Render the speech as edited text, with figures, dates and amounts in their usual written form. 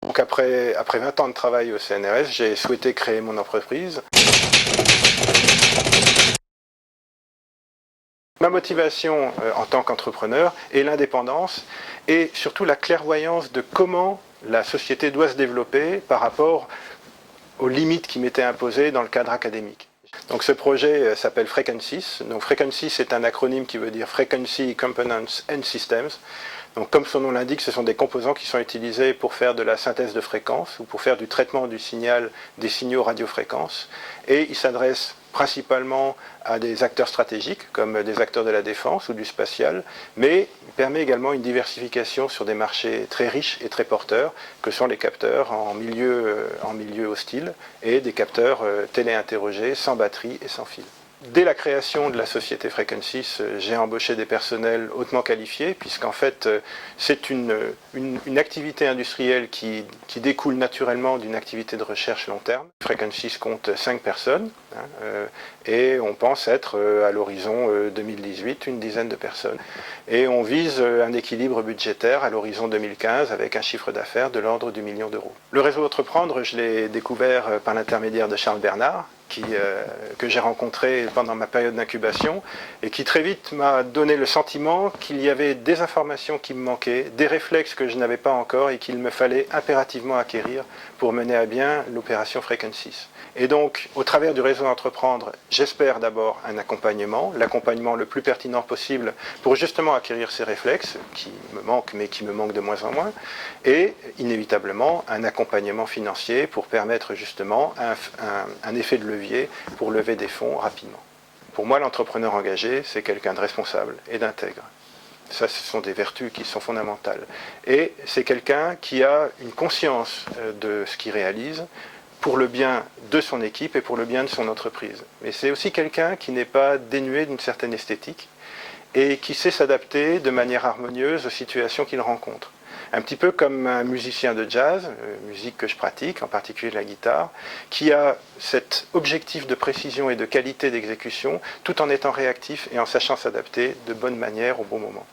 Donc après 20 ans de travail au CNRS, j'ai souhaité créer mon entreprise. Ma motivation en tant qu'entrepreneur est l'indépendance et surtout la clairvoyance de comment la société doit se développer par rapport aux limites qui m'étaient imposées dans le cadre académique. Donc ce projet s'appelle Frequencies. Donc Frequencies est un acronyme qui veut dire Frequency Components and Systems. Donc comme son nom l'indique, ce sont des composants qui sont utilisés pour faire de la synthèse de fréquences ou pour faire du traitement du signal des signaux radiofréquences. Et il s'adresse principalement à des acteurs stratégiques comme des acteurs de la défense ou du spatial, mais il permet également une diversification sur des marchés très riches et très porteurs que sont les capteurs en milieu hostile et des capteurs téléinterrogés sans batterie et sans fil. Dès la création de la société Frequencies, j'ai embauché des personnels hautement qualifiés, puisqu'en fait, c'est une activité industrielle qui découle naturellement d'une activité de recherche long terme. Frequencies compte 5 personnes, et on pense être, à l'horizon 2018, une dizaine de personnes. Et on vise un équilibre budgétaire à l'horizon 2015, avec un chiffre d'affaires de l'ordre du million d'euros. Le réseau Entreprendre, je l'ai découvert par l'intermédiaire de Charles Bernard, que j'ai rencontré pendant ma période d'incubation et qui très vite m'a donné le sentiment qu'il y avait des informations qui me manquaient, des réflexes que je n'avais pas encore et qu'il me fallait impérativement acquérir pour mener à bien l'opération Frequencies. Et donc, au travers du réseau Entreprendre, j'espère d'abord un accompagnement, l'accompagnement le plus pertinent possible pour justement acquérir ces réflexes qui me manquent, mais qui me manquent de moins en moins, et inévitablement un accompagnement financier pour permettre justement un effet de levier pour lever des fonds rapidement. Pour moi, l'entrepreneur engagé, c'est quelqu'un de responsable et d'intègre. Ça, ce sont des vertus qui sont fondamentales. Et c'est quelqu'un qui a une conscience de ce qu'il réalise, pour le bien de son équipe et pour le bien de son entreprise. Mais c'est aussi quelqu'un qui n'est pas dénué d'une certaine esthétique et qui sait s'adapter de manière harmonieuse aux situations qu'il rencontre. Un petit peu comme un musicien de jazz, musique que je pratique, en particulier la guitare, qui a cet objectif de précision et de qualité d'exécution tout en étant réactif et en sachant s'adapter de bonne manière au bon moment.